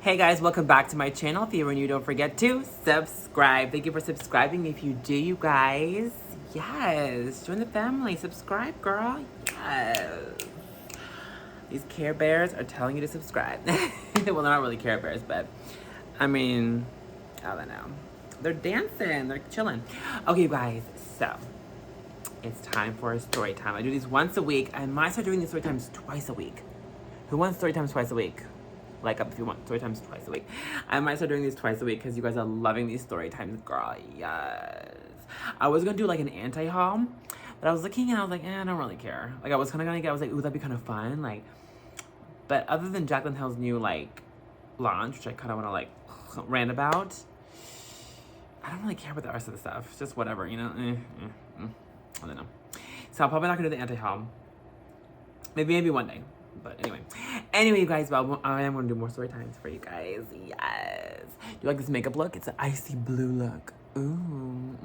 Hey guys, welcome back to my channel. If you're new, don't forget to subscribe. Thank you for subscribing. If you do, you guys, yes, join the family. Subscribe, girl. Yes. These Care Bears are telling you to subscribe. Well, they're not really Care Bears, but I mean, I don't know. They're dancing. They're chilling. Okay, you guys. So it's time for a story time. I do these once a week. I might start doing these story times twice a week. Who wants story times twice a week? Like up if you want story times twice a week. I might start doing these twice a week because you guys are loving these story times, girl. Yes. I was gonna do like an anti-haul, but I was looking and I was like, I don't really care. Like I was kind of gonna get, I was like, ooh, that'd be kind of fun. Like, but other than Jaclyn Hill's new like launch, which I kind of want to like rant about, I don't really care about the rest of the stuff. It's just whatever, you know. I don't know. So I'm probably not gonna do the anti-haul. Maybe one day. But anyway, you guys, well, I am going to do more story times for you guys. Yes. Do you like this makeup look? It's an icy blue look. Ooh,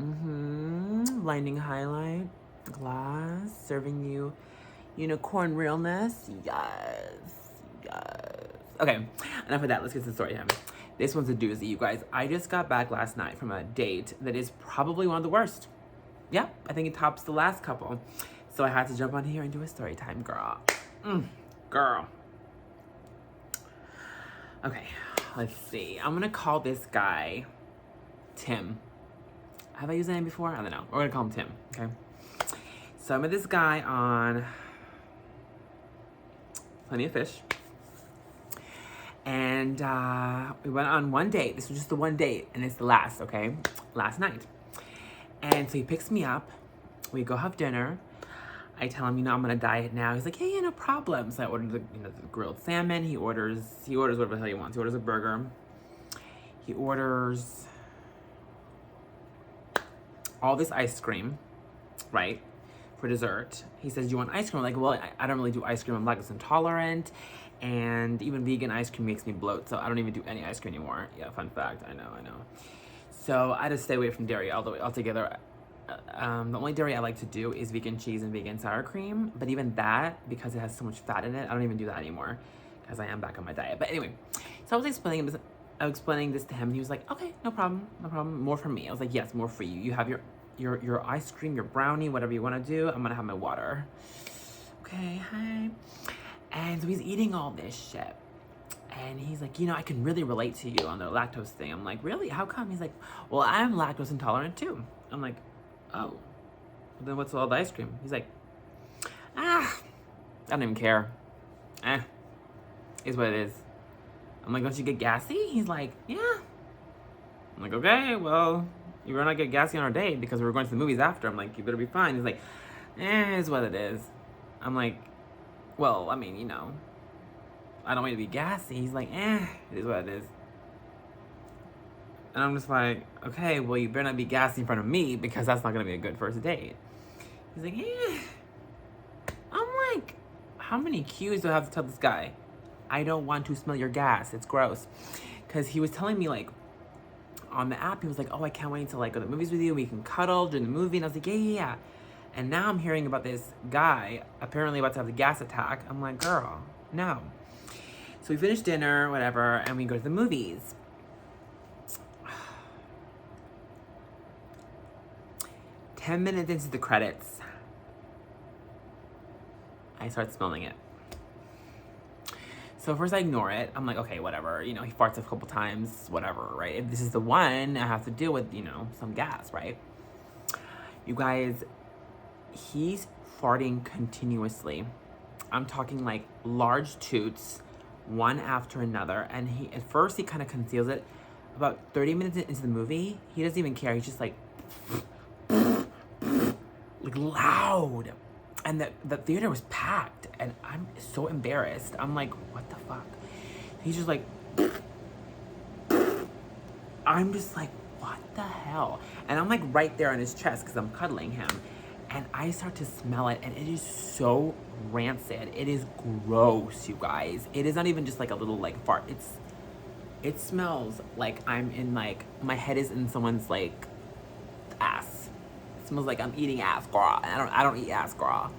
blinding highlight, gloss, serving you unicorn realness. Yes. Okay, enough of that. Let's get to the story time. This one's a doozy, you guys. I just got back last night from a date that is probably one of the worst. Yep, I think it tops the last couple. So I had to jump on here and do a story time, girl. Girl. Okay, let's see. I'm gonna call this guy Tim. Have I used that name before? I don't know. We're gonna call him Tim, okay? So I met this guy on Plenty of Fish. And we went on one date. This was just the one date, and it's the last, okay? Last night. And so he picks me up. We go have dinner. I tell him, I'm gonna diet now. He's like, yeah, no problem. So I ordered the grilled salmon. He orders whatever the hell he wants. He orders a burger. He orders all this ice cream, right, for dessert. He says, do you want ice cream? I'm like, well, I don't really do ice cream. I'm lactose intolerant, and even vegan ice cream makes me bloat, so I don't even do any ice cream anymore. Yeah, fun fact. I know. So I just stay away from dairy altogether. The only dairy I like to do is vegan cheese and vegan sour cream, but even that, because it has so much fat in it, I don't even do that anymore because I am back on my diet. But anyway, so I was explaining this to him, and he was like, okay, no problem, more for me. I was like, yes, more for you. You have your ice cream, your brownie, whatever you want to do. I'm gonna have my water. Okay, hi. And so he's eating all this shit. And he's like, I can really relate to you on the lactose thing. I'm like, really? How come? He's like, well, I'm lactose intolerant too. I'm like, oh, then what's all the ice cream? He's like, I don't even care. Is what it is. I'm like, don't you get gassy? He's like, yeah. I'm like, okay, well, you better not get gassy on our date because we were going to the movies after. I'm like, you better be fine. He's like, is what it is. I'm like, well, I mean, I don't want you to be gassy. He's like, it is what it is. And I'm just like, okay, well, you better not be gassy in front of me because that's not going to be a good first date. He's like, I'm like, how many cues do I have to tell this guy? I don't want to smell your gas. It's gross. Because he was telling me, like, on the app, he was like, oh, I can't wait to, like, go to the movies with you. We can cuddle during the movie. And I was like, yeah. And now I'm hearing about this guy apparently about to have a gas attack. I'm like, girl, no. So we finish dinner, whatever, and we go to the movies. 10 minutes into the credits, I start smelling it. So first I ignore it. I'm like, okay, whatever. He farts a couple times, whatever, right? If this is the one, I have to deal with, some gas, right? You guys, he's farting continuously. I'm talking like large toots, one after another. And at first he kind of conceals it. About 30 minutes into the movie, he doesn't even care. He's just like loud. And the theater was packed, and I'm so embarrassed. I'm like, what the fuck? He's just like, I'm just like, what the hell? And I'm like right there on his chest because I'm cuddling him. And I start to smell it, and it is so rancid. It is gross, you guys. It is not even just like a little like fart. It smells like I'm in like, my head is in someone's like ass. It smells like I'm eating ass, girl. I don't eat ass, girl.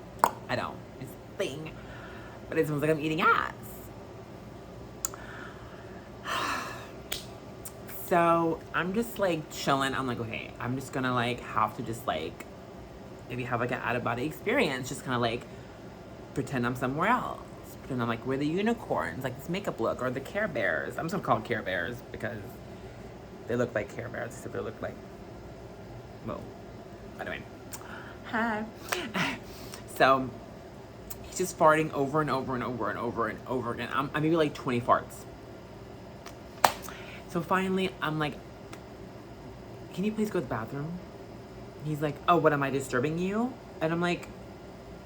I don't. It's a thing. But it smells like I'm eating ass. So I'm just like chilling. I'm like, okay, I'm just gonna like have to just like maybe have like an out of body experience. Just kind of like pretend I'm somewhere else. Pretend I'm like, we're the unicorns, like this makeup look, or the Care Bears. I'm just gonna call them Care Bears because they look like Care Bears, except they look like, well, anyway. Hi. So he's just farting over and over and over and over and over again. I'm maybe like 20 farts. So finally, I'm like, can you please go to the bathroom? He's like, oh, what, am I disturbing you? And I'm like,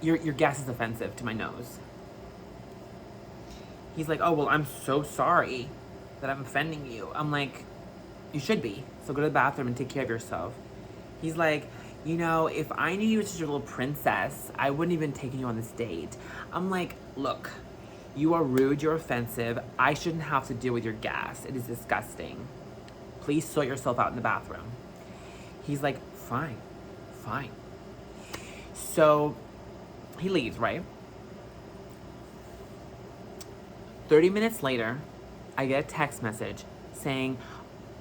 your gas is offensive to my nose. He's like, oh, well, I'm so sorry that I'm offending you. I'm like, you should be. So go to the bathroom and take care of yourself. He's like, you know, if I knew you were such a little princess, I wouldn't even take you on this date. I'm like, look, you are rude, you're offensive. I shouldn't have to deal with your gas. It is disgusting. Please sort yourself out in the bathroom. He's like, fine. So he leaves, right? 30 minutes later, I get a text message saying,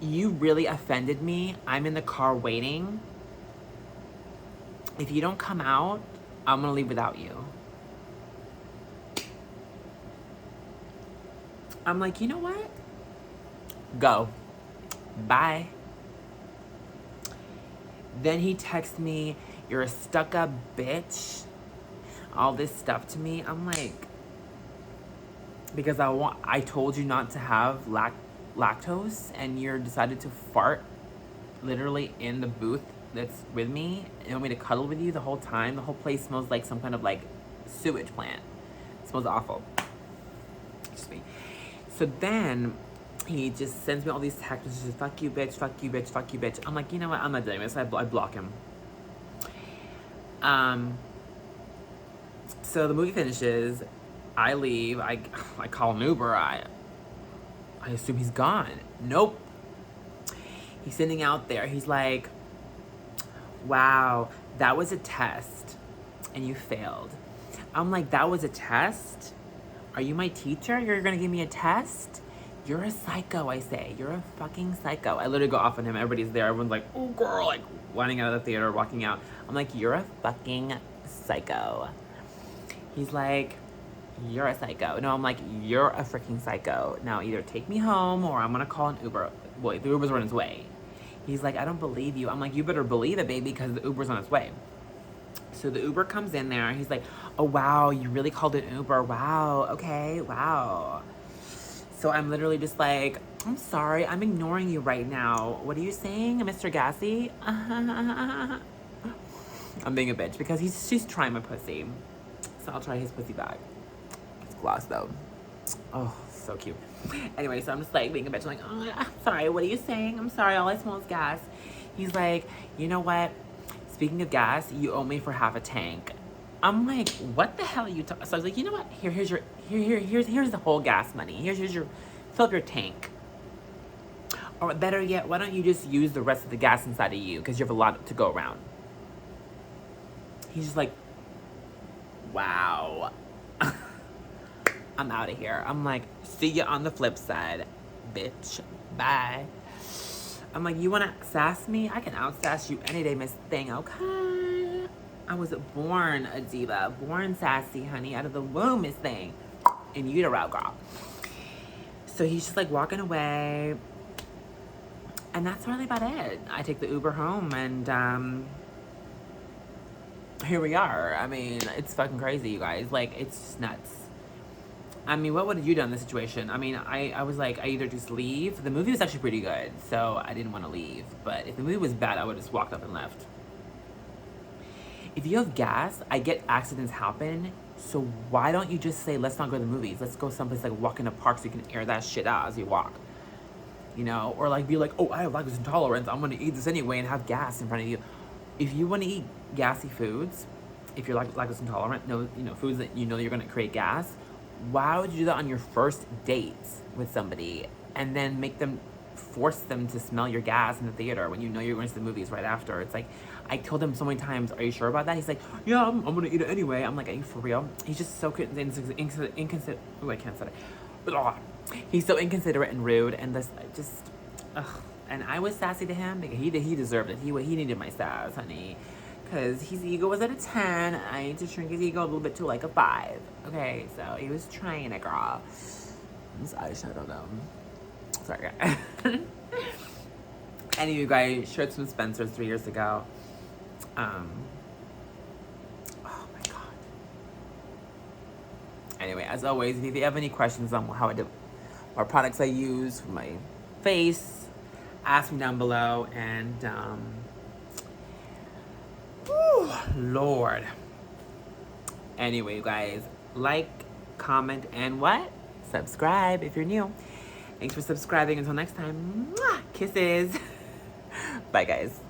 you really offended me. I'm in the car waiting. If you don't come out, I'm gonna leave without you. I'm like, you know what? Go. Bye. Then he texts me, you're a stuck-up bitch. All this stuff to me. I'm like, because I told you not to have lactose, and you decided to fart literally in the booth that's with me. You want me to cuddle with you the whole time? The whole place smells like some kind of like sewage plant. It smells awful. Just me. So then he just sends me all these text messages, fuck you bitch, fuck you bitch, fuck you bitch. I'm like, you know what, I'm not doing this. I block him. So the movie finishes, I leave, I call an Uber, I assume he's gone. Nope. He's sitting out there, he's like, wow, that was a test and you failed. I'm like, that was a test? Are you my teacher? You're gonna give me a test? You're a psycho, I say. You're a fucking psycho. I literally go off on him. Everybody's there. Everyone's like, oh, girl, like running out of the theater, walking out. I'm like, you're a fucking psycho. He's like, you're a psycho. No, I'm like, you're a freaking psycho. Now either take me home or I'm gonna call an Uber. Well, the Uber's on its way. He's like, I don't believe you. I'm like, you better believe it, baby, because the Uber's on its way. So the Uber comes in there. He's like, oh, wow, you really called an Uber. Wow, okay, wow. So I'm literally just like, I'm sorry, I'm ignoring you right now. What are you saying, Mr. Gassy? I'm being a bitch because she's trying my pussy. So I'll try his pussy back. It's gloss though. Oh, so cute. Anyway, so I'm just like being a bitch. I'm like, oh, I'm sorry, what are you saying? I'm sorry, all I smell is gas. He's like, you know what? Speaking of gas, you owe me for half a tank. I'm like, what the hell are you talking? So I was like, you know what? Here's the whole gas money. Here's your, fill up your tank. Or better yet, why don't you just use the rest of the gas inside of you? Because you have a lot to go around. He's just like, wow. I'm out of here. I'm like, see you on the flip side, bitch. Bye. I'm like, you want to sass me? I can out-sass you any day, Miss Thing, okay? I was born a diva, born sassy, honey, out of the womb, Miss Thing. In utero, girl. So he's just like walking away. And that's really about it. I take the Uber home and here we are. I mean, it's fucking crazy, you guys. Like, it's just nuts. I mean, what would you do in this situation? I mean, I was like, I either just leave. The movie was actually pretty good, so I didn't want to leave. But if the movie was bad, I would have just walked up and left. If you have gas, I get accidents happen. So why don't you just say, let's not go to the movies. Let's go someplace like walk in a park so you can air that shit out as you walk. You know? Or like be like, oh, I have lactose intolerance. I'm going to eat this anyway and have gas in front of you. If you want to eat gassy foods, if you're lactose intolerant, foods that you know you're going to create gas, why would you do that on your first date with somebody and then force them to smell your gas in the theater when you know you're going to the movies right after? It's like, I told him so many times, are you sure about that? He's like, yeah, I'm going to eat it anyway. I'm like, are you for real? He's just so inconsiderate. Oh, I can't say it. He's so inconsiderate and rude, and this, ugh. And I was sassy to him because he deserved it. He needed my sass, honey. Because his ego was at a 10. I need to shrink his ego a little bit to like a 5. Okay, so he was trying it, girl. This eyeshadow though. Sorry, guys. Any of you guys shared some Spencer's 3 years ago. Oh my god. Anyway, as always, if you have any questions on how I do, what products I use for my face, ask me down below. And whew, Lord. Anyway, you guys, like, comment, and what? Subscribe if you're new. Thanks for subscribing. Until next time, mwah, kisses. Bye, guys.